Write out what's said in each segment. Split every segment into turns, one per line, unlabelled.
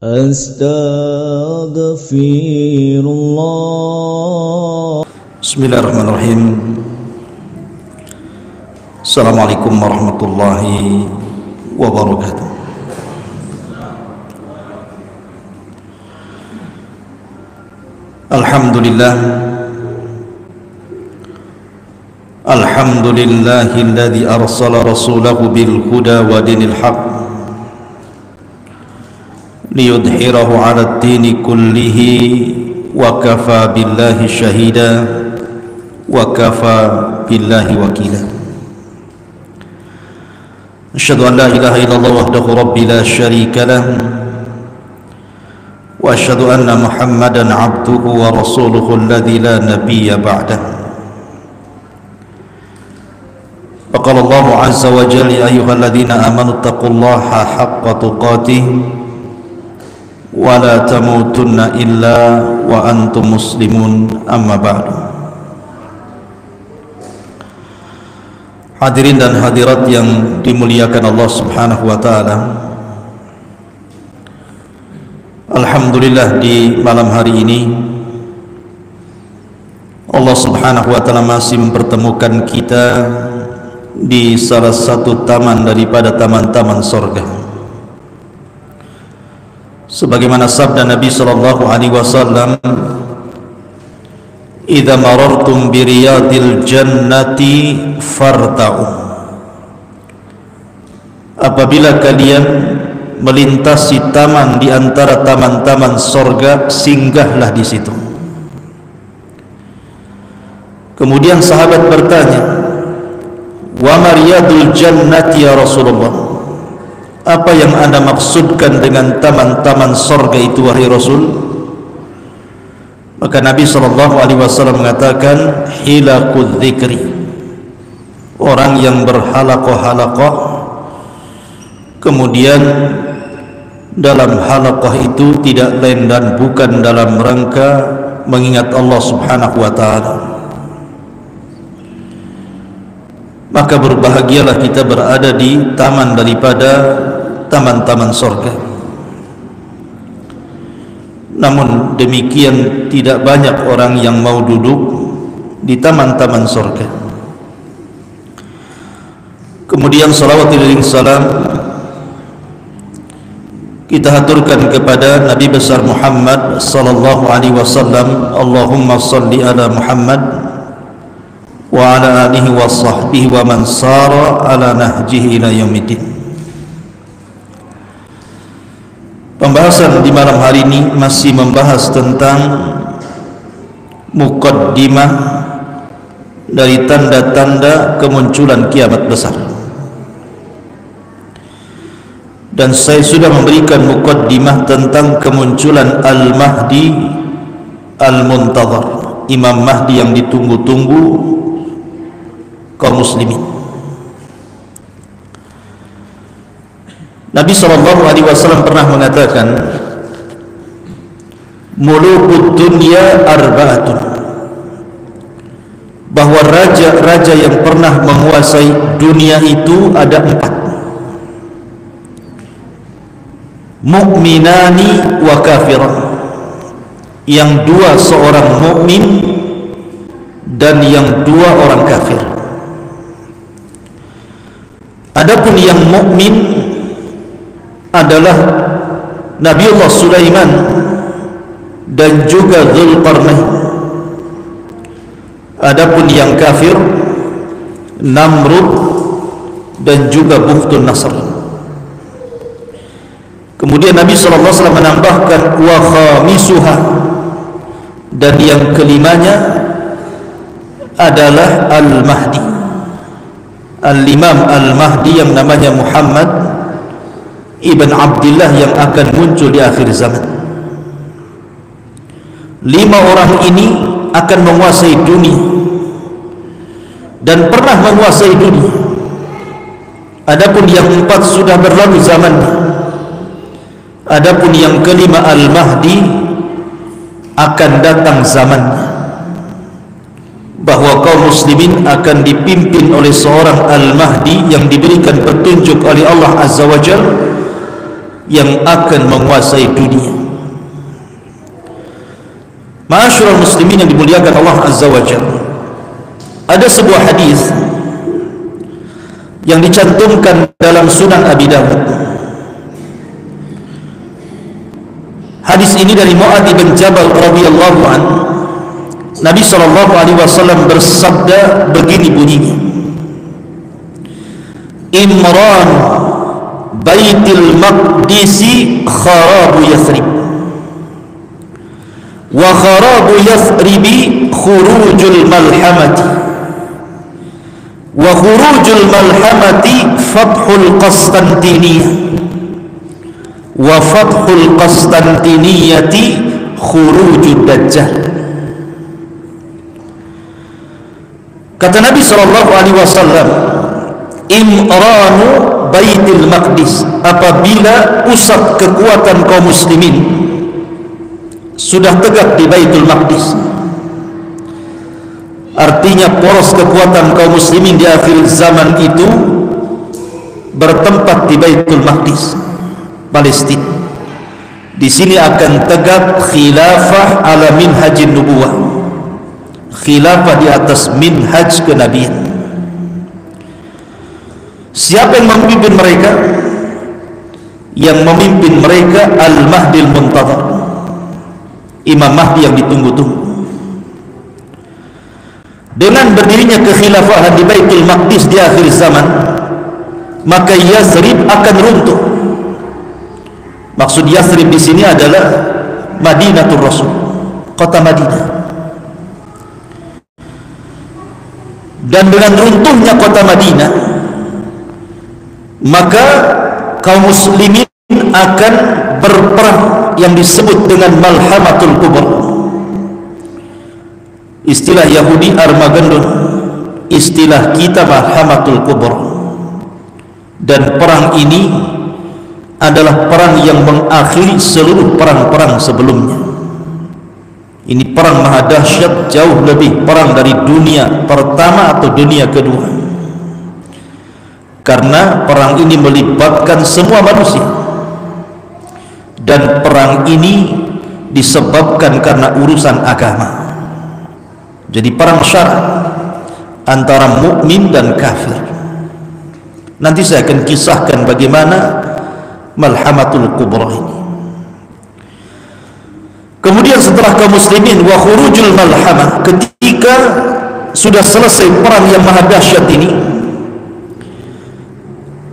Astaghfirullah.
Bismillahirrahmanirrahim. Assalamualaikum warahmatullahi wabarakatuh. Alhamdulillah. Alhamdulillahilladzi arsala rasulahu bil huda wa dinil haqq liyudhhirahu 'ala ad-dini kullihi wa kafa billahi shahida wa kafa billahi wakila. Asyhadu an la ilaha illallah wahdahu rabbi la syarika lah wa asyhadu anna Muhammadan 'abduhu wa rasuluhu alladzi la nabiyya ba'dahu. Faqala Allahu 'azza wa jalla ya ayyuhalladzina amanu taqullaha haqqa tuqatih wa la tamutunna illa wa antum muslimun, amma ba'du. Hadirin dan hadirat yang dimuliakan Allah Subhanahu wa taala, alhamdulillah di malam hari ini Allah Subhanahu wa taala masih mempertemukan kita di salah satu taman daripada taman-taman surga. Sebagaimana sabda Nabi sallallahu alaihi wasallam, "Idza marartum bi riyadil jannati farta'u." Apabila kalian melintasi taman di antara taman-taman surga, singgahlah di situ. Kemudian sahabat bertanya, "Wa mariyadul jannati ya Rasulullah?" Apa yang Anda maksudkan dengan taman-taman surga itu wahai Rasul? Maka Nabi SAW mengatakan, hilaqud dzikri, orang yang berhalaqah-halaqah, kemudian dalam halaqah itu tidak lain dan bukan dalam rangka mengingat Allah Subhanahu wa taala. Maka berbahagialah kita berada di taman daripada taman-taman surga. Namun demikian tidak banyak orang yang mau duduk di taman-taman surga. Kemudian salawatullah dan salam kita haturkan kepada Nabi besar Muhammad sallallahu alaihi wasallam. Allahumma salli ala Muhammad wa ala alihi wa sahbihi wa man sara ala nahjihi ila yaumiddin. Pembahasan di malam hari ini masih membahas tentang muqaddimah dari tanda-tanda kemunculan kiamat besar. Dan saya sudah memberikan muqaddimah tentang kemunculan Al-Mahdi Al-Muntadhar, Imam Mahdi yang ditunggu-tunggu kaum muslimin. Nabi SAW pernah mengatakan, mulukud dunya arba'atun, bahwa raja-raja yang pernah menguasai dunia itu ada 4. Mu'minani wa kafiran, yang 2 seorang mukmin dan yang 2 orang kafir. Adapun yang mukmin adalah Nabiullah Sulaiman dan juga Dzulqarnain. Adapun yang kafir Namrud dan juga Bukhtun Nasr. Kemudian Nabi SAW menambahkan wa khamisuha, dan yang kelimanya adalah Al-Mahdi, Al-Imam Al-Mahdi yang namanya Muhammad Ibn Abdullah, yang akan muncul di akhir zaman. 5 orang ini akan menguasai dunia dan pernah menguasai dunia. Adapun yang 4 sudah berlalu zamannya. Adapun yang kelima Al-Mahdi akan datang zamannya, bahwa kaum muslimin akan dipimpin oleh seorang Al-Mahdi yang diberikan petunjuk oleh Allah Azza wa Jalla, yang akan menguasai dunia. Ma'asyiral muslimin yang dimuliakan Allah Azza wa Jalla, ada sebuah hadis yang dicantumkan dalam Sunan Abi Dawud. Hadis ini dari Mu'adz bin Jabal radhiyallahu anhu. Nabi SAW bersabda begini bunyinya: Imran Baitil Maqdisi kharabu Yathrib, wa kharabu Yathribi khurujul malhamati, wa khurujul malhamati fathul Qastantiniyah, wa fathul Qastantiniyati khurujud Dajjal. Kata Nabi SAW, Imranu Baitil Maqdis, apabila pusat kekuatan kaum muslimin sudah tegak di Baitul Maqdis, artinya poros kekuatan kaum muslimin di akhir zaman itu bertempat di Baitul Maqdis, Palestina. Di sini akan tegak khilafah ala minhajin nubuwah, khilafah di atas minhaj kenabian. Siapa yang memimpin mereka? Yang memimpin mereka Al-Mahdi Al-Muntadhar, Imam Mahdi yang ditunggu-tunggu. Dengan berdirinya kekhilafahan di Baitul Maqdis di akhir zaman, maka Yathrib akan runtuh. Maksud Yathrib di sini adalah Madinatul Rasul, kota Madinah. Dan dengan runtuhnya kota Madinah, maka kaum muslimin akan berperang yang disebut dengan Malhamatul Kubra. Istilah Yahudi Armageddon, istilah kita Malhamatul Kubra. Dan perang ini adalah perang yang mengakhiri seluruh perang-perang sebelumnya. Ini perang maha dahsyat, jauh lebih perang dari dunia pertama atau dunia kedua, karena perang ini melibatkan semua manusia, dan perang ini disebabkan karena urusan agama. Jadi perang syarat antara mukmin dan kafir. Nanti saya akan kisahkan bagaimana Malhamatul Kubra ini. Kemudian setelah kaum muslimin wa khurujul malhamah, ketika sudah selesai perang yang maha dahsyat ini,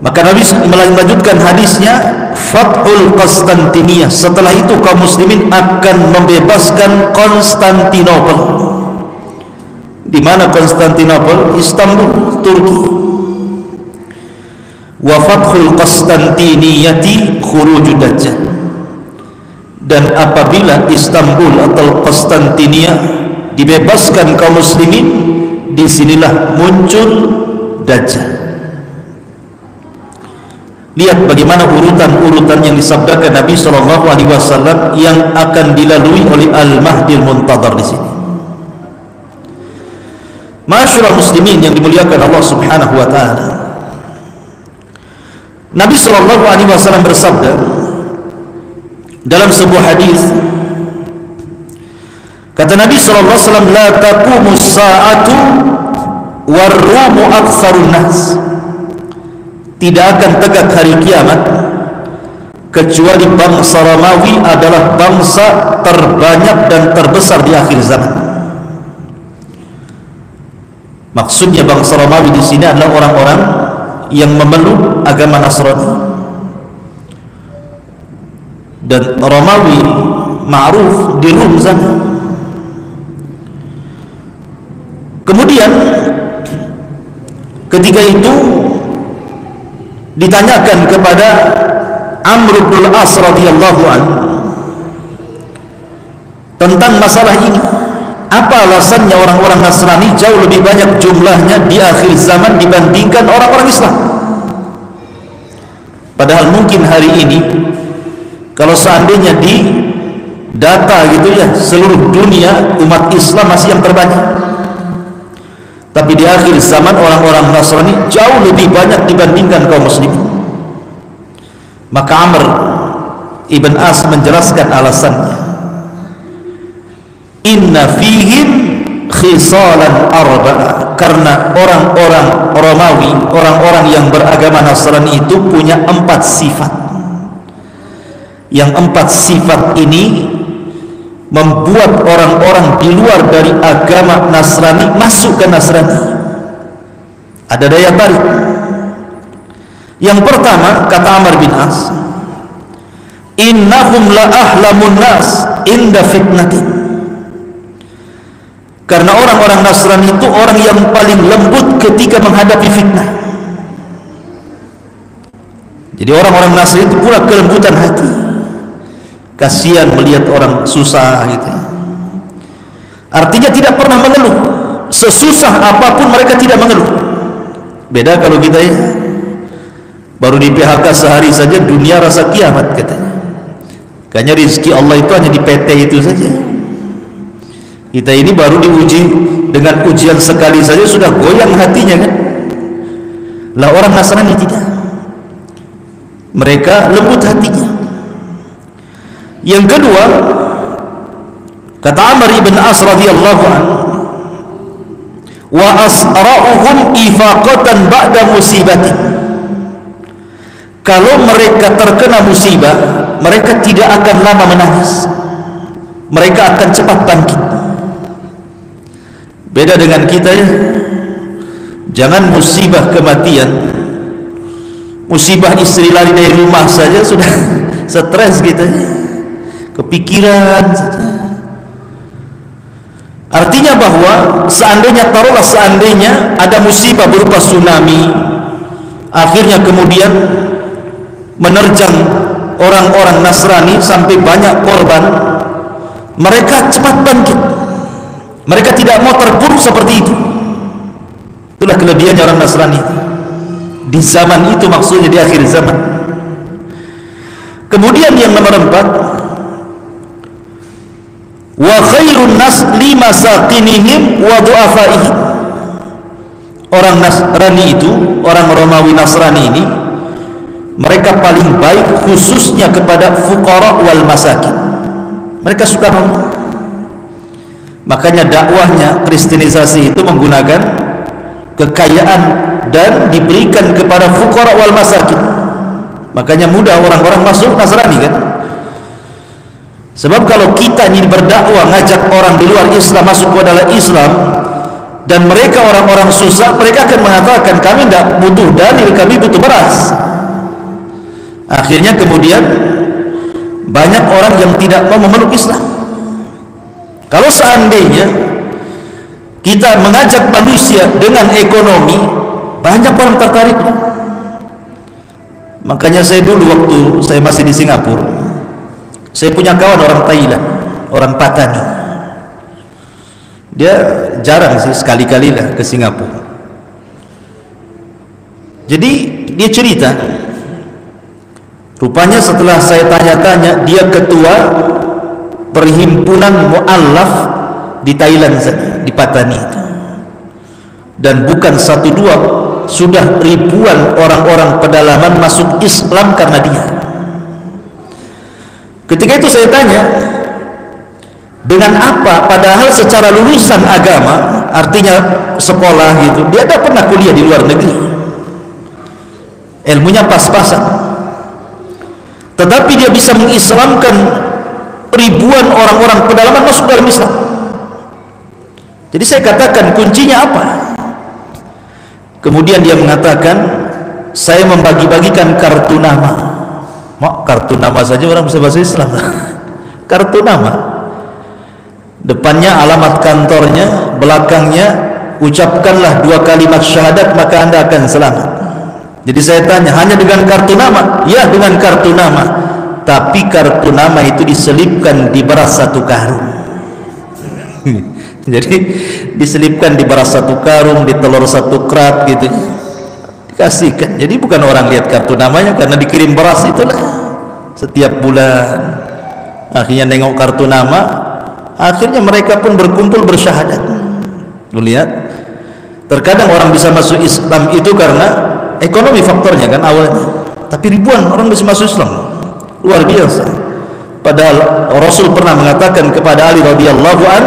maka Nabi melanjutkan hadisnya, fathul Qastantiniyah. Setelah itu kaum muslimin akan membebaskan Konstantinopel. Di mana Konstantinopel? Istanbul, Turki. Wa fathul Qastantiniyati khurujud Dajjal. Dan apabila Istanbul atau Konstantinia dibebaskan kaum muslimin, disinilah muncul Dajjal. Lihat bagaimana urutan-urutan yang disabdakan Nabi SAW yang akan dilalui oleh Al-Mahdi Al-Muntadhar di sini. Ma'asyiral muslimin yang dimuliakan Allah Subhanahu wa taala, Nabi SAW bersabda dalam sebuah hadis, kata Nabi SAW, la taqumus sa'atu warrumu aktsarun nas, tidak akan tegak hari kiamat kecuali bangsa Romawi adalah bangsa terbanyak dan terbesar di akhir zaman. Maksudnya bangsa Romawi di sini adalah orang-orang yang memeluk agama Nasrani. Dan Romawi ma'ruf di Rum sana. Kemudian ketika itu ditanyakan kepada Amr bin As radhiyallahu anhu tentang masalah ini, apa alasannya orang-orang Nasrani jauh lebih banyak jumlahnya di akhir zaman dibandingkan orang-orang Islam? Padahal mungkin hari ini kalau seandainya di data gitu ya, seluruh dunia umat Islam masih yang terbanyak, tapi di akhir zaman orang-orang Nasrani jauh lebih banyak dibandingkan kaum muslimin. Maka Amr Ibn As menjelaskan alasannya, inna fihim khisalan arba'ah, karena orang-orang Romawi, orang-orang yang beragama Nasrani itu punya 4 sifat. Yang 4 sifat ini membuat orang-orang di luar dari agama Nasrani masuk ke Nasrani, ada daya tarik. Yang pertama, kata Amr bin As, innahum la ahlamun nas inda fitnatin, karena orang-orang Nasrani itu orang yang paling lembut ketika menghadapi fitnah. Jadi orang-orang Nasrani itu pula kelembutan hati, kasihan melihat orang susah gitu. Artinya tidak pernah mengeluh, sesusah apapun mereka tidak mengeluh. Beda kalau kita ya, baru di PHK sehari saja dunia rasa kiamat katanya. Kayaknya rezeki Allah itu hanya di PT itu saja. Kita ini baru diuji dengan ujian sekali saja sudah goyang hatinya kan. Lah orang Nasrani tidak, mereka lembut hatinya. Yang kedua, kata Amr ibn As radhiyallahu anhu, wa asra'uhum ifaqatan ba'da musibatin, kalau mereka terkena musibah, mereka tidak akan lama menangis, mereka akan cepat bangkit. Beda dengan kita ya, jangan musibah kematian, musibah istri lari dari rumah saja sudah stres kita, kepikiran saja. Artinya bahwa seandainya, taruhlah seandainya ada musibah berupa tsunami, akhirnya kemudian menerjang orang-orang Nasrani sampai banyak korban, mereka cepat bangkit, mereka tidak mau terpuruk seperti itu. Itulah kelebihannya orang Nasrani di zaman itu, maksudnya di akhir zaman. Kemudian yang nomor 4, wa khairun nas limasakinihim wa du'afaihim, orang Nasrani itu, orang Romawi Nasrani ini, mereka paling baik khususnya kepada fuqara wal masakin. Mereka suka nolong. Makanya dakwahnya kristenisasi itu menggunakan kekayaan dan diberikan kepada fuqara wal masakin. Makanya mudah orang-orang masuk Nasrani kan. Sebab kalau kita ini berdakwah ngajak orang di luar Islam masuk ke dalam Islam, dan mereka orang-orang susah, mereka akan mengatakan kami tidak butuh dalil, kami butuh beras. Akhirnya kemudian banyak orang yang tidak mau memeluk Islam. Kalau seandainya kita mengajak manusia dengan ekonomi, banyak orang tertarik. Makanya saya dulu waktu saya masih di Singapura, saya punya kawan orang Thailand, orang Patani. Dia jarang sih, sekali-kali lah ke Singapura. Jadi dia cerita, rupanya setelah saya tanya-tanya, dia ketua perhimpunan mu'allaf di Thailand saja, di Patani itu. Dan bukan 1-2, sudah ribuan orang-orang pedalaman masuk Islam karena dia. Ketika itu saya tanya, dengan apa? Padahal secara lulusan agama, artinya sekolah gitu, dia tidak pernah kuliah di luar negeri, ilmunya pas-pasan, tetapi dia bisa mengislamkan ribuan orang-orang pedalaman masuk dalam Islam. Jadi saya katakan, kuncinya apa? Kemudian dia mengatakan, saya membagi-bagikan kartu nama. Mak, kartu nama saja orang bisa bahasa Islam. Kartu nama, depannya alamat kantornya, belakangnya ucapkanlah 2 kalimat syahadat maka Anda akan selamat. Jadi saya tanya, hanya dengan kartu nama? Ya, dengan kartu nama. Tapi kartu nama itu diselipkan di beras 1 karung. Jadi diselipkan di beras 1 karung, di telur 1 kerat gitu, dikasihkan. Jadi bukan orang lihat kartu namanya, karena dikirim beras itulah setiap bulan. Akhirnya nengok kartu nama, akhirnya mereka pun berkumpul bersyahadat. Lu lihat, terkadang orang bisa masuk Islam itu karena ekonomi faktornya kan awalnya, tapi ribuan orang bisa masuk Islam luar biasa. Padahal Rasul pernah mengatakan kepada Ali radhiyallahu an,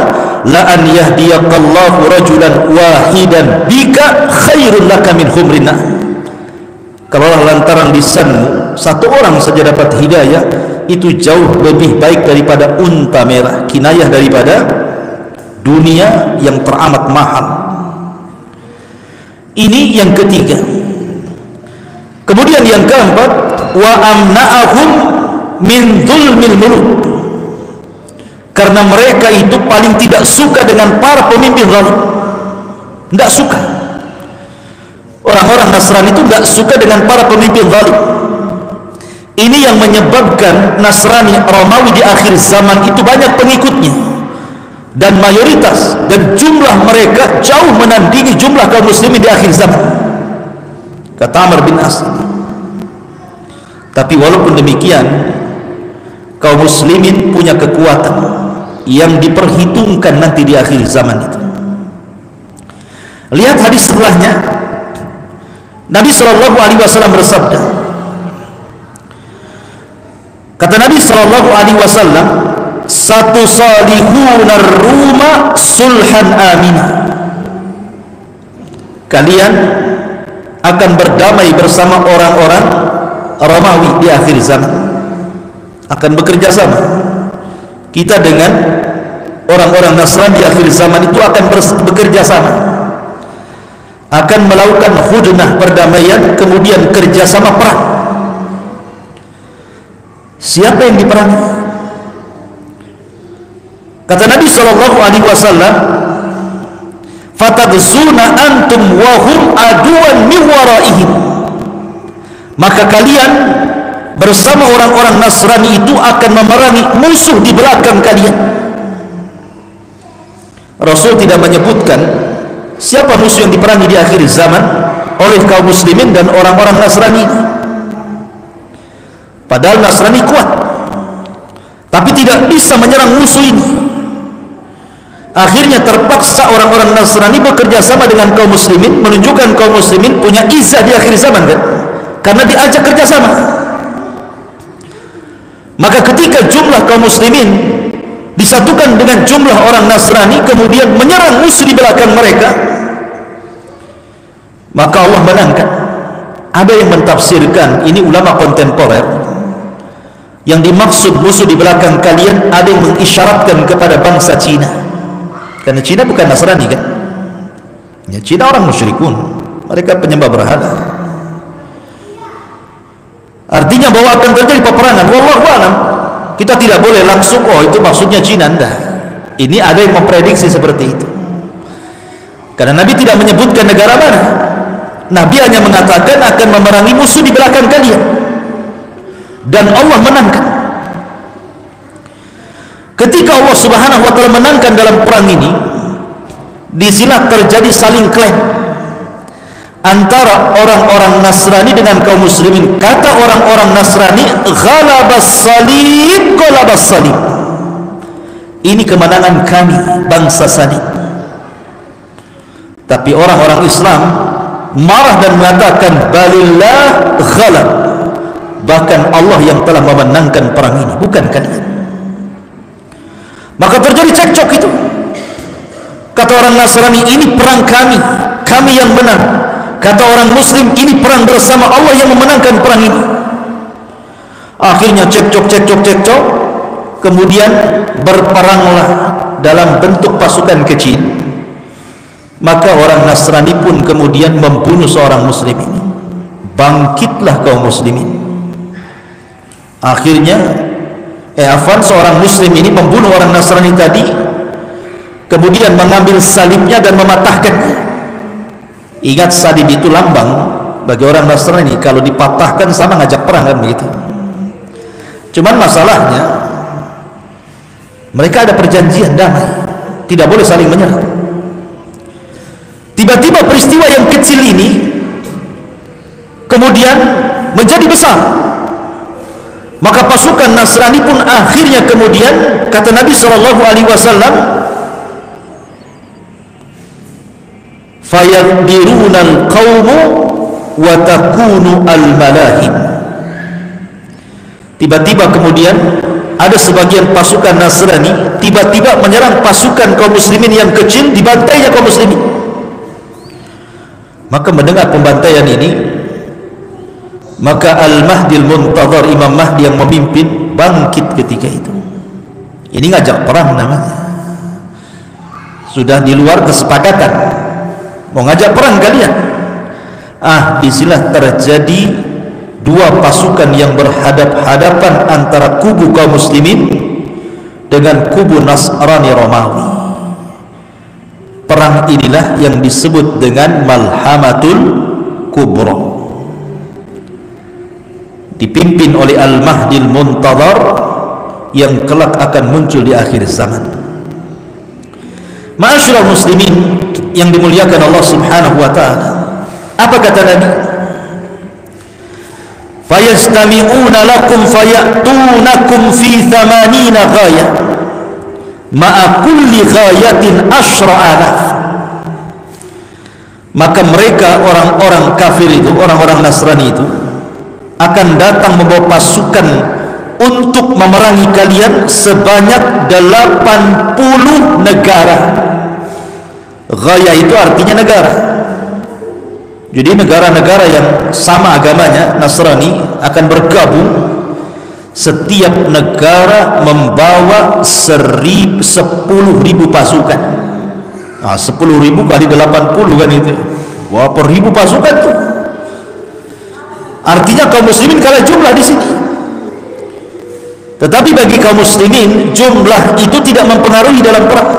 la an yahdiyallahu rajulan wahidan bika khairul laka min humrin na'am. Kalau lantaran lisanmu satu orang saja dapat hidayah, itu jauh lebih baik daripada unta merah, kinayah daripada dunia yang teramat mahal. Ini yang ketiga. Kemudian yang keempat, wa amna'ahum min dzulmil muluk. Karena mereka itu paling tidak suka dengan para pemimpin zalim. Tidak suka. Orang-orang Nasrani itu tidak suka dengan para pemimpin zalim. Ini yang menyebabkan Nasrani Romawi di akhir zaman itu banyak pengikutnya, dan mayoritas dan jumlah mereka jauh menandingi jumlah kaum muslimin di akhir zaman, kata Amr bin As. Tapi walaupun demikian, kaum muslimin punya kekuatan yang diperhitungkan nanti di akhir zaman itu. Lihat hadis setelahnya. Nabi SAW bersabda, kata Nabi SAW, satu salihunar ruma sulhan amina. Kalian akan berdamai bersama orang-orang Romawi di akhir zaman, akan bekerja sama. Kita dengan orang-orang Nasrani di akhir zaman itu akan bekerja sama, akan melakukan hudnah perdamaian, kemudian kerjasama perang. Siapa yang diperangi? Kata Nabi SAW, fatadzuna antum wahum aduan min waraihim. Maka kalian bersama orang-orang Nasrani itu akan memerangi musuh di belakang kalian. Rasul tidak menyebutkan siapa musuh yang diperangi di akhir zaman oleh kaum muslimin dan orang-orang Nasrani. Padahal Nasrani kuat, tapi tidak bisa menyerang musuh ini. Akhirnya terpaksa orang-orang Nasrani bekerja sama dengan kaum muslimin, menunjukkan kaum muslimin punya izah di akhir zaman, kan? Karena diajak kerjasama. Maka ketika jumlah kaum muslimin disatukan dengan jumlah orang Nasrani, kemudian menyerang musuh di belakang mereka, maka Allah menangkan. Ada yang mentafsirkan, ini ulama kontemporer, yang dimaksud musuh di belakang kalian, ada yang mengisyaratkan kepada bangsa Cina, karena Cina bukan Nasrani, kan? Ya, Cina orang musyrikun, mereka penyembah berhala. Artinya bahwa akan terjadi peperangan. Wallahu a'lam. Kita tidak boleh langsung, oh itu maksudnya Cina. Enggak. Ini ada yang memprediksi seperti itu, karena Nabi tidak menyebutkan negara mana. Nabi hanya mengatakan akan memerangi musuh di belakang kalian, dan Allah menangkan. Ketika Allah Subhanahu wa taala menangkan dalam perang ini, di sini terjadi saling klaim antara orang-orang Nasrani dengan kaum muslimin. Kata orang-orang Nasrani, ghalabas salib, ghalabas salib. Ini kemenangan kami, bangsa salib. Tapi orang-orang Islam marah dan mengatakan, balillah ghalab. Bahkan Allah yang telah memenangkan perang ini, bukan kalian. Maka terjadi cekcok itu. Kata orang Nasrani, ini perang kami, kami yang menang. Kata orang muslim, ini perang bersama, Allah yang memenangkan perang ini. Akhirnya cekcok, kemudian berperanglah dalam bentuk pasukan kecil. Maka orang Nasrani pun kemudian membunuh seorang muslim ini. Bangkitlah kaum muslimin. Akhirnya seorang muslim ini membunuh orang Nasrani tadi, kemudian mengambil salibnya dan mematahkannya. Ingat, salib itu lambang bagi orang Nasrani, kalau dipatahkan sama ngajak perang, kan begitu. Cuman masalahnya mereka ada perjanjian damai, tidak boleh saling menyerang. Tiba-tiba peristiwa yang kecil ini kemudian menjadi besar. Maka pasukan Nasrani pun akhirnya kemudian, kata Nabi SAW, fayaddirunal qawmu wa takunu al-malahim. tiba-tiba kemudian ada sebagian pasukan Nasrani tiba-tiba menyerang pasukan kaum muslimin yang kecil, dibantainya kaum muslimin. Maka mendengar pembantaian ini, maka Al-Mahdi Al-Muntadhar, Imam Mahdi yang memimpin, bangkit ketika itu. Ini ngajak perang namanya. Sudah di luar kesepakatan, mau ngajak perang kalian. Disinilah terjadi dua pasukan yang berhadap-hadapan antara kubu kaum muslimin dengan kubu Nasrani Romawi. Perang inilah yang disebut dengan Malhamatul Kubra, dipimpin oleh Al-Mahdi Al-Muntadhar yang kelak akan muncul di akhir zaman. Ma'asyiral muslimin yang dimuliakan Allah Subhanahu wa taala, apa kata Nabi? Fayastami'una lakum fayatunakum fi 80 ghayah ma'a kulli ghayatin ashra'alaf. Maka mereka orang-orang kafir itu, orang-orang Nasrani itu akan datang membawa pasukan untuk memerangi kalian sebanyak 80 negara. Ghayah itu artinya negara. Jadi negara-negara yang sama agamanya, Nasrani, akan bergabung. Setiap negara membawa 10.000 pasukan. 10.000 kali 80 kan itu. Wah, per ribu pasukan tuh. Artinya kaum muslimin kalah jumlah di sini. Tetapi bagi kaum muslimin jumlah itu tidak mempengaruhi dalam perang.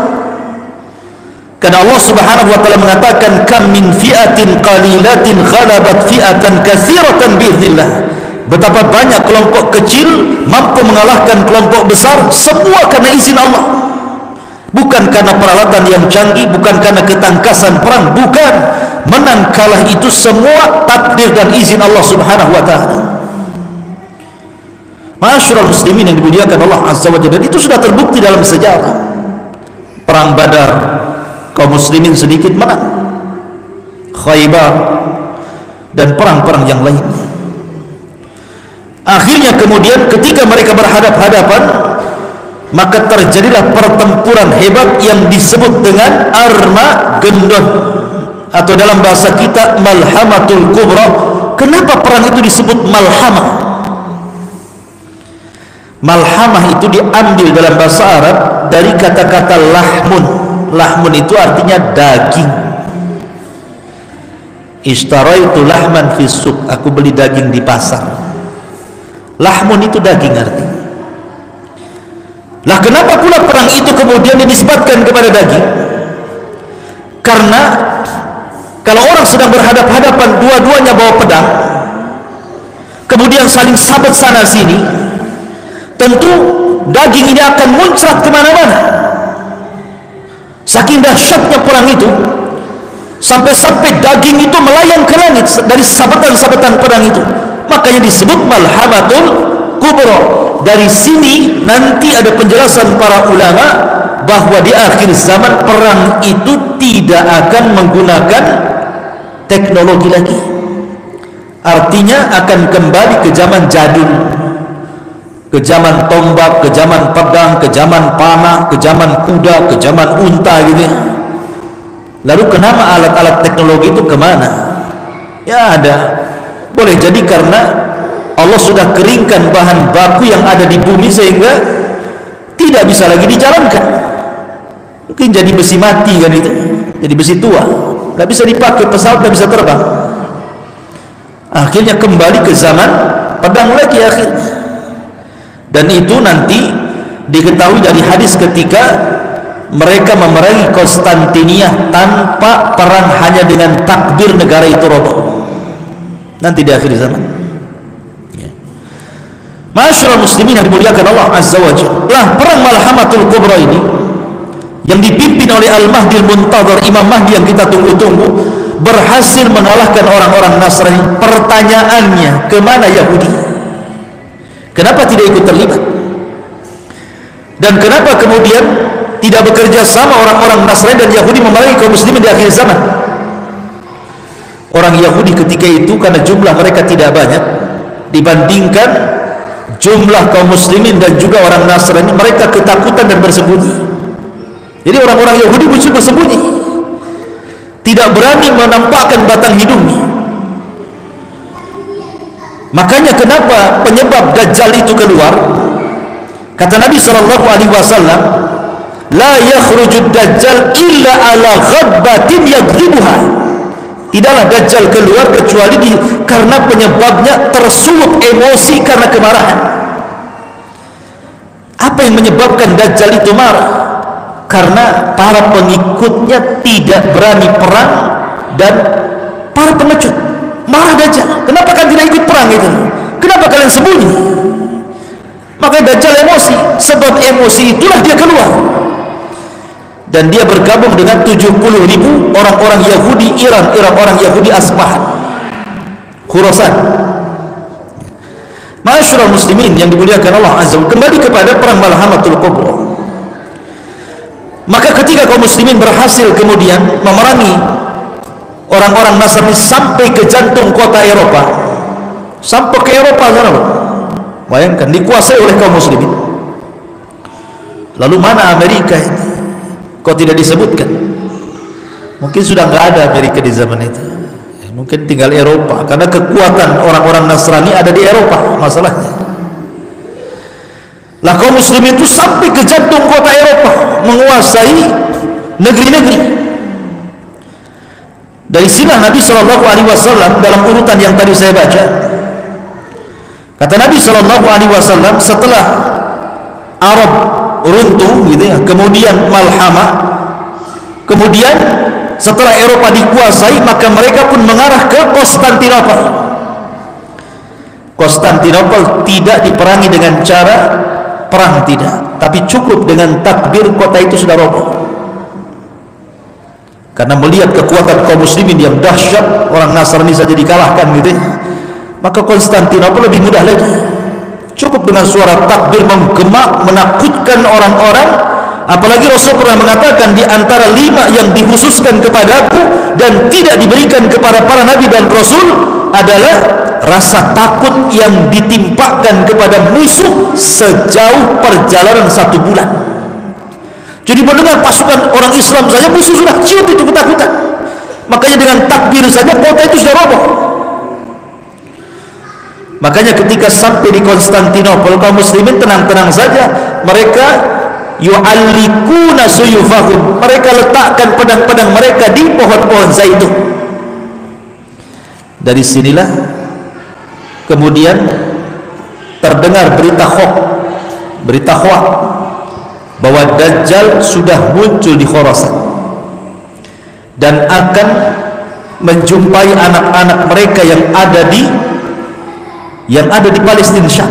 Karena Allah Subhanahu wa taala mengatakan, kam min fi'atin qalilatin ghalabat fi'atan katsiratan bi'idznillah. Betapa banyak kelompok kecil mampu mengalahkan kelompok besar, semua karena izin Allah. Bukan karena peralatan yang canggih, bukan karena ketangkasan perang, bukan. Menang kalah itu semua takdir dan izin Allah Subhanahu wa taala. Ma'asyiral muslimin yang dimuliakan Allah Azza wa Jalla, dan itu sudah terbukti dalam sejarah. Perang Badar, kaum muslimin sedikit menang. Khaybar dan perang-perang yang lainnya. Akhirnya kemudian ketika mereka berhadap-hadapan, maka terjadilah pertempuran hebat yang disebut dengan Armageddon, atau dalam bahasa kita Malhamatul Kubra. Kenapa perang itu disebut malhamah? Malhamah itu diambil dalam bahasa Arab dari kata-kata lahmun. Lahmun itu artinya daging. Ishtaraitu lahman fi suq, aku beli daging di pasar. Lahmun itu daging artinya. Lah kenapa pula perang itu kemudian dinisbatkan kepada daging? Karena kalau orang sedang berhadap-hadapan, dua-duanya bawa pedang, kemudian saling sabet sana sini, tentu daging ini akan muncrat kemana-mana. Saking dahsyatnya perang itu, sampai-sampai daging itu melayang ke langit dari sabetan-sabetan pedang itu. Makanya disebut Malhamatul Kubra. Dari sini nanti ada penjelasan para ulama bahwa di akhir zaman perang itu tidak akan menggunakan teknologi lagi. Artinya akan kembali ke zaman jadul, ke zaman tombak, ke zaman pedang, ke zaman panah, ke zaman kuda, ke zaman unta gitu. Lalu kenapa alat-alat teknologi itu kemana? Ya ada. Boleh jadi karena Allah sudah keringkan bahan baku yang ada di bumi sehingga tidak bisa lagi dijalankan. Mungkin jadi besi mati kan itu, jadi besi tua, nggak bisa dipakai, pesawat nggak bisa terbang. Akhirnya kembali ke zaman pedang lagi akhirnya. Dan itu nanti diketahui dari hadis ketika mereka memerangi Konstantinia tanpa perang, hanya dengan takbir negara itu roboh. Nanti di akhir zaman. Ma'asyiral muslimin yang dimuliakan Allah Azza wa Jalla, perang Malhamatul Kubra ini yang dipimpin oleh Al-Mahdi Al-Muntadhar, Imam Mahdi yang kita tunggu-tunggu, berhasil mengalahkan orang-orang Nasrani. Pertanyaannya, kemana Yahudi? Kenapa tidak ikut terlibat? Dan kenapa kemudian tidak bekerja sama orang-orang Nasrani dan Yahudi memerangi kaum muslimin di akhir zaman? Orang Yahudi ketika itu karena jumlah mereka tidak banyak dibandingkan jumlah kaum muslimin dan juga orang Nasrani, mereka ketakutan dan bersembunyi. Jadi orang-orang Yahudi muncul bersembunyi, tidak berani menampakkan batang hidungnya. Makanya kenapa penyebab Dajjal itu keluar? Kata Nabi SAW, la yakhrujud Dajjal illa ala ghabbatin yadribuha. Tidaklah Dajjal keluar kecuali karena penyebabnya tersulut emosi karena kemarahan. Apa yang menyebabkan Dajjal itu marah? Karena para pengikutnya tidak berani perang dan para pengecut. Marah Dajjal, kenapa kalian tidak ikut perang itu? Kenapa kalian sembunyi? Maka Dajjal emosi, sebab emosi itulah dia keluar. Dan dia bergabung dengan 70.000 orang-orang Yahudi Iran, orang Yahudi Asbahan, Khurasan. Ma'asyiral muslimin yang dimuliakan Allah Azza wa Jalla, kembali kepada perang Malhamatul Kubra. Maka ketika kaum muslimin berhasil kemudian memerangi orang-orang Nasrani sampai ke jantung kota Eropa, sampai ke Eropa sana, bayangkan, dikuasai oleh kaum muslimin. Lalu mana Amerika ini? Kok tidak disebutkan? Mungkin sudah nggak ada Amerika di zaman itu, mungkin tinggal Eropa, karena kekuatan orang-orang Nasrani ada di Eropa masalahnya. Lah kaum muslimin itu sampai ke jantung kota Eropa, menguasai negeri-negeri. Dari sini Nabi SAW dalam urutan yang tadi saya baca, kata Nabi SAW, setelah Arab runtuh gitu ya, kemudian Malhamah, kemudian setelah Eropa dikuasai, maka mereka pun mengarah ke Konstantinopel. Konstantinopel tidak diperangi dengan cara perang, tidak, tapi cukup dengan takbir kota itu sudah roboh. Karena melihat kekuatan kaum muslimin yang dahsyat, orang Nasrani saja dikalahkan gitu, maka Konstantinopel lebih mudah lagi. Cukup dengan suara takbir menggema, menakutkan orang-orang. Apalagi Rasul pernah mengatakan, di antara 5 yang dikhususkan kepadaku dan tidak diberikan kepada para nabi dan rasul adalah rasa takut yang ditimpakan kepada musuh sejauh perjalanan 1 bulan. Jadi mendengar pasukan orang Islam saja, musuh sudah ciut itu ketakutan. Makanya dengan takbir saja kota itu sudah roboh. Makanya ketika sampai di Konstantinopel, kaum muslimin tenang-tenang saja. Mereka yu'allikuna suyufahum, mereka letakkan pedang-pedang mereka di pohon-pohon zaitun. Dari sinilah kemudian terdengar berita hoax bahwa Dajjal sudah muncul di Khurasan dan akan menjumpai anak-anak mereka yang ada di Palestina, Syam.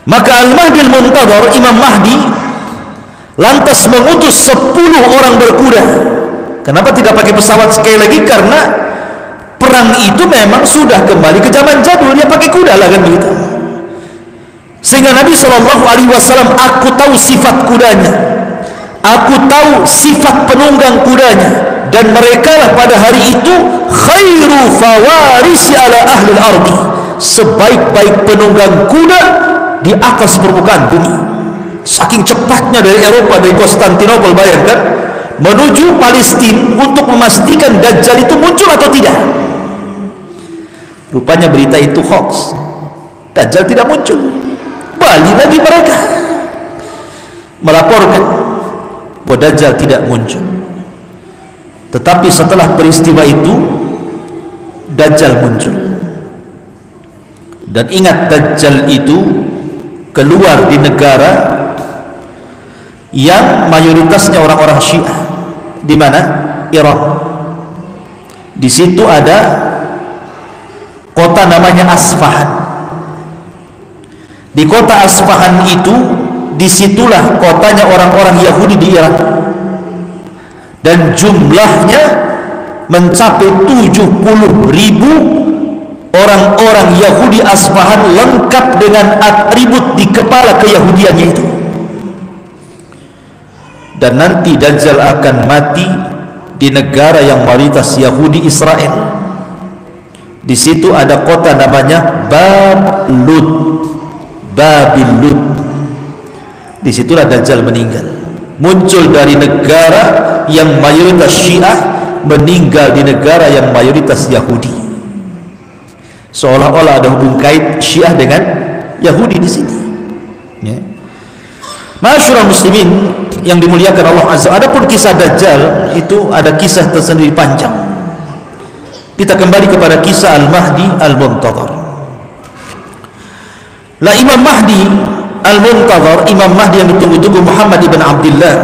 Maka Al-Mahdi Al-Muntadhar, Imam Mahdi, lantas mengutus 10 orang berkuda. Kenapa tidak pakai pesawat sekali lagi? Karena perang itu memang sudah kembali ke zaman jadul, dia pakai kuda lah kan begitu. Sehingga Nabi SAW, aku tahu sifat kudanya, aku tahu sifat penunggang kudanya, dan mereka lah pada hari itu khairu fawarisi ala ahli al-ardi, sebaik-baik penunggang kuda di atas permukaan bumi. Saking cepatnya dari Eropa, dari Konstantinopel, bayangkan, menuju Palestina untuk memastikan Dajjal itu muncul atau tidak. Rupanya berita itu hoax, Dajjal tidak muncul. Balik lagi mereka melaporkan bahwa Dajjal tidak muncul. Tetapi setelah peristiwa itu Dajjal muncul. Dan ingat, Dajjal itu keluar di negara yang mayoritasnya orang-orang Syiah. Di mana? Iran. Di situ ada kota namanya Asfahan. Di kota Asfahan itu, disitulah kotanya orang-orang Yahudi di Iran, dan jumlahnya mencapai 70.000 orang-orang Yahudi Asfahan, lengkap dengan atribut di kepala keyahudiannya itu. Dan nanti Dajjal akan mati di negara yang mayoritas Yahudi, Israel. Di situ ada kota namanya Babil Lut. Disitulah Dajjal meninggal. Muncul dari negara yang mayoritas Syiah, meninggal di negara yang mayoritas Yahudi. Seolah-olah ada hubung kait Syiah dengan Yahudi di sini. Ya. Masyarul muslimin yang dimuliakan Allah Azza. Adapun kisah Dajjal itu ada kisah tersendiri panjang. Kita kembali kepada kisah Al-Mahdi Al-Muntadhar. Lah Imam Mahdi Al-Muntadhar, Imam Mahdi yang ditunggu-tunggu, Muhammad ibn Abdullah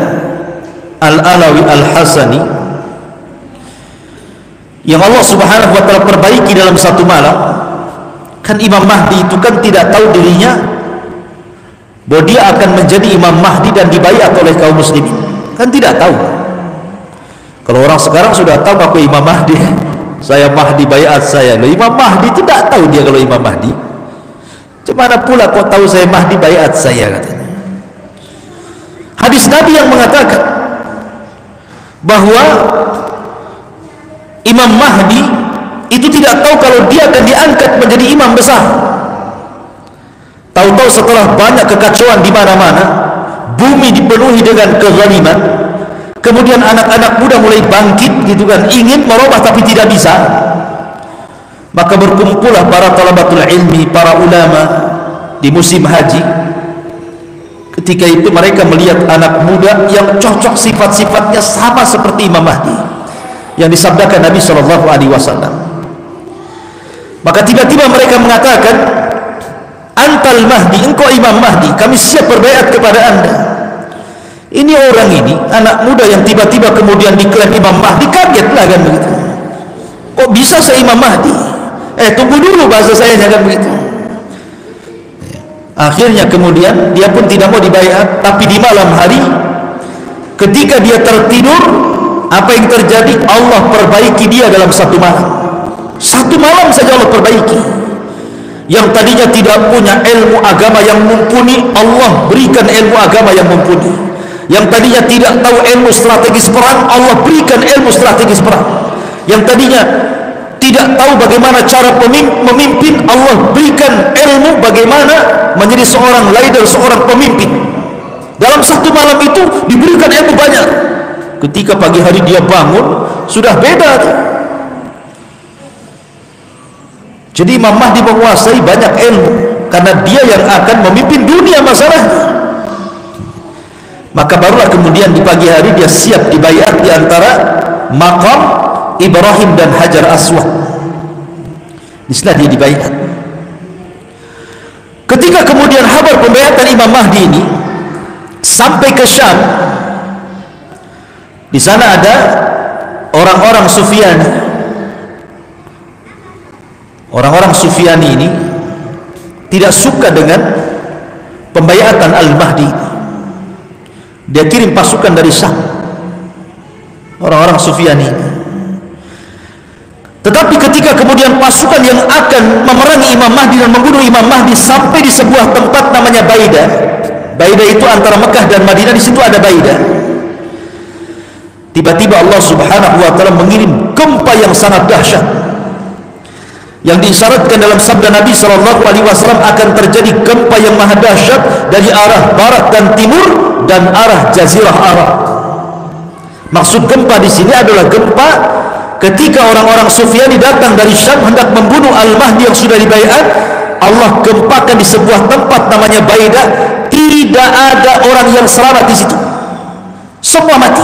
Al-Alawi Al-Hasani, yang Allah Subhanahu wa ta'ala perbaiki dalam satu malam. Kan Imam Mahdi itu kan tidak tahu dirinya bahwa dia akan menjadi Imam Mahdi dan dibaiat oleh kaum muslimin. Kan tidak tahu. Kalau orang sekarang sudah tahu aku Imam Mahdi, saya Mahdi baiat saya. Loh, Imam Mahdi itu tidak tahu dia kalau Imam Mahdi. Gimana pula kau tahu saya Mahdi baiat saya, katanya. Hadis Nabi yang mengatakan bahwa Imam Mahdi itu tidak tahu kalau dia akan diangkat menjadi imam besar. Tahu-tahu setelah banyak kekacauan di mana-mana, bumi dipenuhi dengan kezaliman, kemudian anak-anak muda mulai bangkit gitu kan, ingin merubah tapi tidak bisa. Maka berkumpullah para talabatul ilmi, para ulama di musim haji. Ketika itu mereka melihat anak muda yang cocok sifat-sifatnya sama seperti Imam Mahdi yang disabdakan Nabi SAW. Maka tiba-tiba mereka mengatakan, "Antal Mahdi, engkau Imam Mahdi, kami siap berbaiat kepada anda." Ini orang ini, anak muda yang tiba-tiba kemudian diklaim Imam Mahdi, kagetlah kan begitu. Kok bisa saya Imam Mahdi? Tunggu dulu, bahasa saya jangan begitu. Akhirnya kemudian dia pun tidak mau dibaiat. Tapi di malam hari ketika dia tertidur, apa yang terjadi? Allah perbaiki dia dalam satu malam. Satu malam saja Allah perbaiki. Yang tadinya tidak punya ilmu agama yang mumpuni, Allah berikan ilmu agama yang mumpuni. Yang tadinya tidak tahu ilmu strategis perang, Allah berikan ilmu strategis perang. Yang tadinya tidak tahu bagaimana cara memimpin, Allah berikan ilmu bagaimana menjadi seorang leader, seorang pemimpin. Dalam satu malam itu diberikan ilmu banyak. Ketika pagi hari dia bangun, sudah beda tuh. Jadi Imam Mahdi menguasai banyak ilmu karena dia yang akan memimpin dunia masalahnya. Maka barulah kemudian di pagi hari dia siap dibaiat di antara maqam Ibrahim dan Hajar Aswad. Disitulah dia dibaiat. Ketika kemudian kabar pembaiatan Imam Mahdi ini sampai ke Syam, di sana ada orang-orang Sufyani. Orang-orang Sufyani ini tidak suka dengan pembaiatan Al-Mahdi. Dia kirim pasukan dari Syam, orang-orang Sufyani ini. Tetapi ketika kemudian pasukan yang akan memerangi Imam Mahdi dan membunuh Imam Mahdi sampai di sebuah tempat namanya Baidah. Baidah itu antara Mekah dan Madinah, di situ ada Baidah. Tiba-tiba Allah Subhanahu wa taala mengirim gempa yang sangat dahsyat. Yang diisyaratkan dalam sabda Nabi sallallahu alaihi wasallam akan terjadi gempa yang maha dahsyat dari arah barat dan timur dan arah jazirah Arab. Maksud gempa di sini adalah gempa ketika orang-orang Sufyani datang dari Syam hendak membunuh Al-Mahdi yang sudah dibaiat. Allah gempakan di sebuah tempat namanya Baidah. Tidak ada orang yang selamat di situ, semua mati,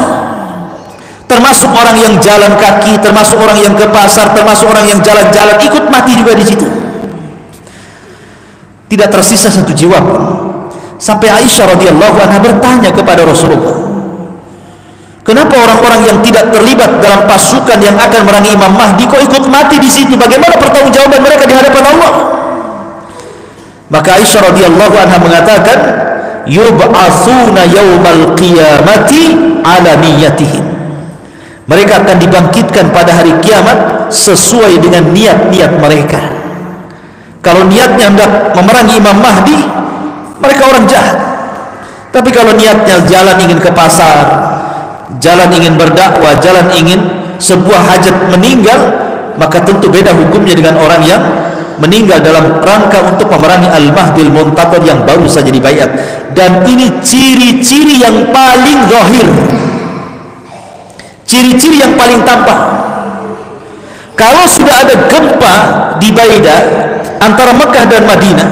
termasuk orang yang jalan kaki, termasuk orang yang ke pasar, termasuk orang yang jalan-jalan ikut mati juga di situ. Tidak tersisa satu jiwa pun. Sampai Aisyah radhiyallahu anha bertanya kepada Rasulullah, kenapa orang-orang yang tidak terlibat dalam pasukan yang akan merangi Imam Mahdi kok ikut mati di situ? Bagaimana pertanggungjawaban mereka di hadapan Allah? Maka Aisyah radhiyallahu anha mengatakan, yub'atsuna yaumal qiyamati ala niyyatihim. Mereka akan dibangkitkan pada hari kiamat sesuai dengan niat-niat mereka. Kalau niatnya hendak memerangi Imam Mahdi, mereka orang jahat. Tapi kalau niatnya jalan ingin ke pasar, jalan ingin berdakwah, jalan ingin sebuah hajat meninggal, maka tentu beda hukumnya dengan orang yang meninggal dalam rangka untuk memerangi Al-Mahdil Muntadhar yang baru saja dibaiat. Dan ini ciri-ciri yang paling zahir, ciri-ciri yang paling tampak. Kalau sudah ada gempa di Baidah antara Mekah dan Madinah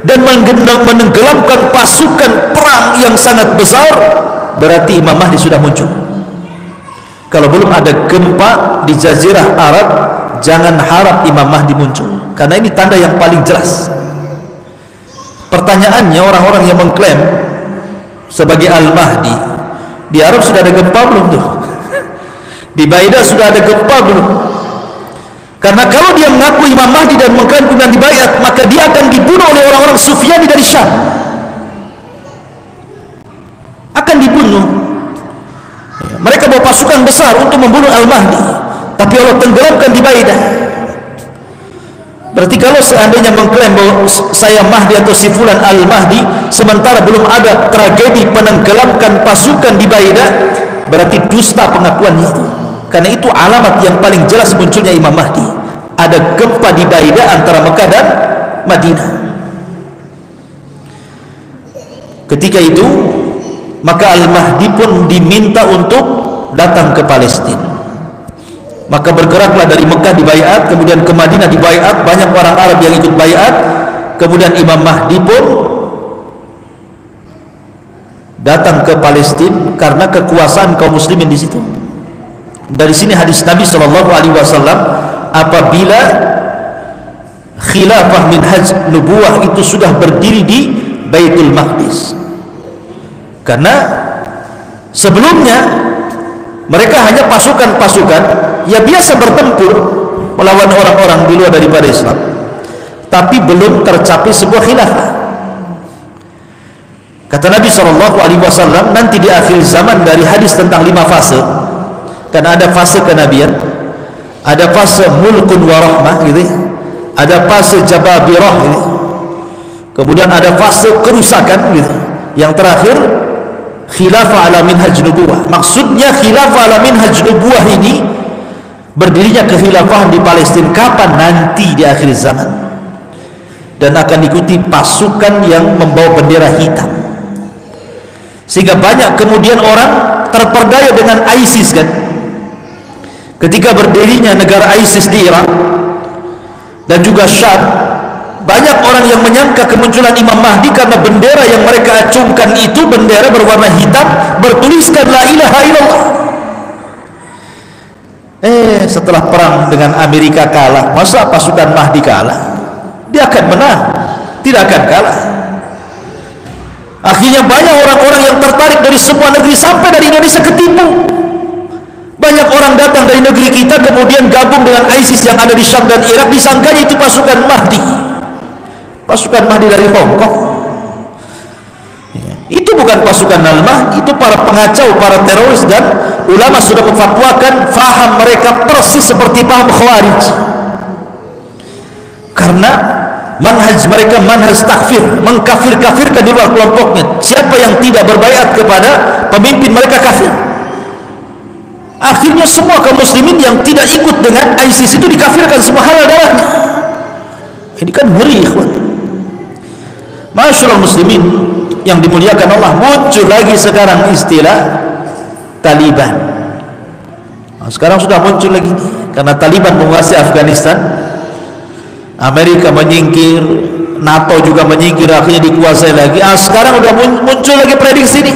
dan menenggelamkan pasukan perang yang sangat besar, berarti Imam Mahdi sudah muncul. Kalau belum ada gempa di Jazirah Arab, jangan harap Imam Mahdi muncul, karena ini tanda yang paling jelas. Pertanyaannya, orang-orang yang mengklaim sebagai Al-Mahdi, di Arab sudah ada gempa belum tuh? Di Baidah sudah ada gempa belum? Karena kalau dia mengaku Imam Mahdi dan mengklaim kemudian dibaiat, maka dia akan dibunuh oleh orang-orang Sufyani dari Syam. Akan dibunuh. Mereka bawa pasukan besar untuk membunuh Al-Mahdi, tapi Allah tenggelamkan di Baidah. Berarti kalau seandainya mengklaim bahwa saya Mahdi atau si fulan Al-Mahdi, sementara belum ada tragedi penenggelamkan pasukan di Baidah, berarti dusta pengakuannya itu. Karena itu alamat yang paling jelas munculnya Imam Mahdi. Ada gempa di Baidah antara Mekah dan Madinah. Ketika itu, maka Al-Mahdi pun diminta untuk datang ke Palestina. Maka bergeraklah dari Mekah dibaiat, kemudian ke Madinah dibaiat, banyak orang Arab yang ikut baiat. Kemudian Imam Mahdi pun datang ke Palestina karena kekuasaan kaum muslimin di situ. Dari sini hadis Nabi SAW, apabila khilafah minhaj nubuwah itu sudah berdiri di Baitul Maqdis. Karena sebelumnya mereka hanya pasukan-pasukan ya biasa bertempur melawan orang-orang di luar daripada Islam, tapi belum tercapai sebuah khilafah. Kata Nabi SAW, nanti di akhir zaman, dari hadis tentang 5 fase, karena ada fase kenabian, ada fase mulkun wa rahmah gitu ya, ada fase jababirah gitu, kemudian ada fase kerusakan gitu, yang terakhir khilafah ala minhaj nubuwah. Maksudnya khilafah ala minhaj nubuwah ini berdirinya kekhilafahan di Palestina kapan? Nanti di akhir zaman, dan akan diikuti pasukan yang membawa bendera hitam, sehingga banyak kemudian orang terperdaya dengan ISIS kan. Ketika berdirinya negara ISIS di Irak dan juga Syam, banyak orang yang menyangka kemunculan Imam Mahdi karena bendera yang mereka acungkan itu bendera berwarna hitam bertuliskan la ilaha illallah. Setelah perang dengan Amerika kalah, masa pasukan Mahdi kalah? Dia akan menang, tidak akan kalah. Akhirnya banyak orang-orang yang tertarik dari semua negeri, sampai dari Indonesia ketipu. Banyak orang datang dari negeri kita kemudian gabung dengan ISIS yang ada di Syam dan Irak, disangkanya itu pasukan Mahdi. Pasukan Mahdi dari Hongkong. Itu bukan pasukan Al-Mahdi, itu para pengacau, para teroris, dan ulama sudah memfatwakan faham mereka persis seperti paham Khawarij. Karena manhaj mereka manhaj takfir, mengkafir-kafirkan di luar kelompoknya. Siapa yang tidak berbaiat kepada pemimpin mereka kafir. Akhirnya semua kaum muslimin yang tidak ikut dengan ISIS itu dikafirkan, semua halal darahnya. Ini kan ngeri, ikhwan. Masyaallah muslimin yang dimuliakan Allah, muncul lagi sekarang istilah Taliban. Nah, sekarang sudah muncul lagi karena Taliban menguasai Afghanistan, Amerika menyingkir, NATO juga menyingkir, akhirnya dikuasai lagi. Sekarang udah muncul lagi prediksi ini.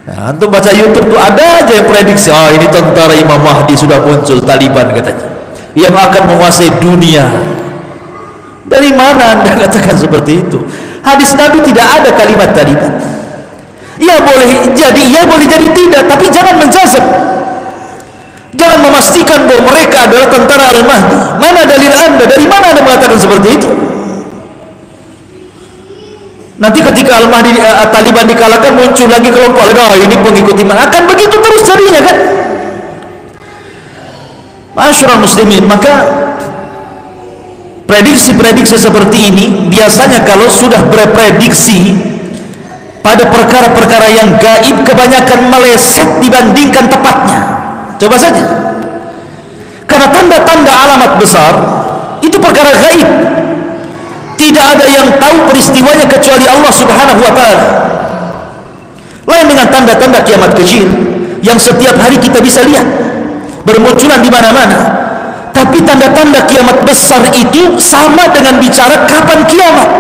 Nah, antum baca YouTube tuh ada aja yang prediksi, ini tentara Imam Mahdi sudah muncul, Taliban katanya, yang akan menguasai dunia. Dari mana Anda katakan seperti itu? Hadis Nabi tidak ada kalimat Taliban. Ya boleh jadi, ya boleh jadi tidak, tapi jangan menjazam. Jangan memastikan bahwa mereka adalah tentara Al-Mahdi. Mana dalil Anda? Dari mana Anda mengatakan seperti itu? Nanti ketika Al-Mahdi Taliban dikalahkan, muncul lagi kelompok lain, ini pengikut iman. Akan begitu terus jadinya kan? Masyaallah muslimin, maka prediksi-prediksi seperti ini biasanya kalau sudah berprediksi pada perkara-perkara yang gaib, kebanyakan meleset dibandingkan tepatnya. Coba saja Karena tanda-tanda alamat besar itu perkara gaib. Tidak ada yang tahu peristiwanya kecuali Allah Subhanahu wa taala. Lain dengan tanda-tanda kiamat kecil yang setiap hari kita bisa lihat bermunculan di mana-mana. Tapi tanda-tanda kiamat besar itu sama dengan bicara kapan kiamat.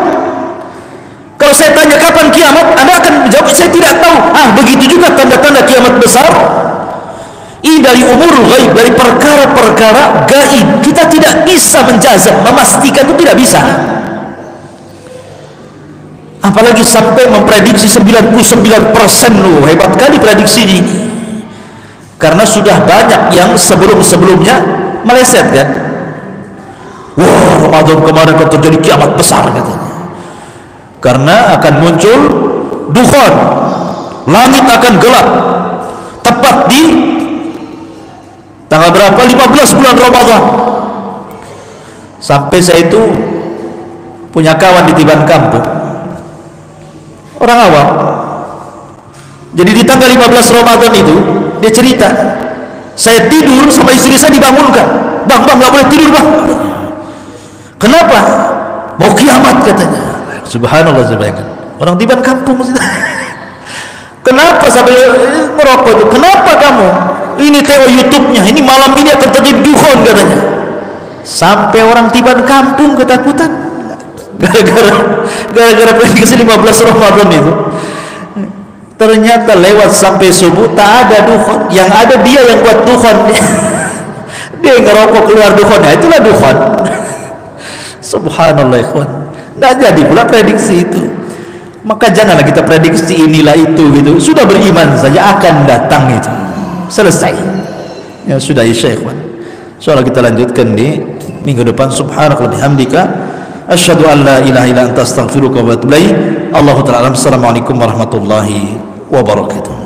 Kalau saya tanya kapan kiamat, Anda akan menjawab saya tidak tahu. Begitu juga tanda-tanda kiamat besar. Ini dari umurul ghaib, dari perkara-perkara gaib. Kita tidak bisa menjazam, memastikan, itu tidak bisa. Apalagi sampai memprediksi 99%. Loh, hebat kali prediksi ini. Karena sudah banyak yang sebelum-sebelumnya meleset kan. Wah, Ramadan kemarin akan terjadi kiamat besar katanya. Karena akan muncul dukhan, langit akan gelap tepat di tanggal berapa? 15 bulan Ramadan. Sampai saya itu punya kawan di Tiban Kampung, orang awam. Jadi di tanggal 15 Ramadan itu dia cerita, saya tidur sama istri saya dibangunkan, bang nggak boleh tidur bang. Kenapa? Mau kiamat katanya. Subhanallah, orang Tiban Kampung. Kenapa sampai merokok itu? Kenapa kamu? Ini tengok YouTube-nya, ini malam ini akan terjadi dukhan katanya. Sampai orang Tiban Kampung ketakutan gara-gara prediksi 15 Ramadan itu. Ternyata lewat sampai subuh tak ada dukhan, yang ada dia yang buat dukhan. Dia ngerokok keluar dukhan, itulah dukhan. Subhanallah ikhwan, nggak jadi pula prediksi itu. Maka janganlah kita prediksi inilah itu gitu. Sudah beriman saja akan datang itu. Selesai. Ya sudah, Isya ikhwan. Insyaallah kita lanjutkan di minggu depan. Subhanallah bihamdika asyhadu an la ilaha illa anta astaghfiruka wa atubu ilaik. Allahu ta'ala. Assalamualaikum warahmatullahi wabarakatuh.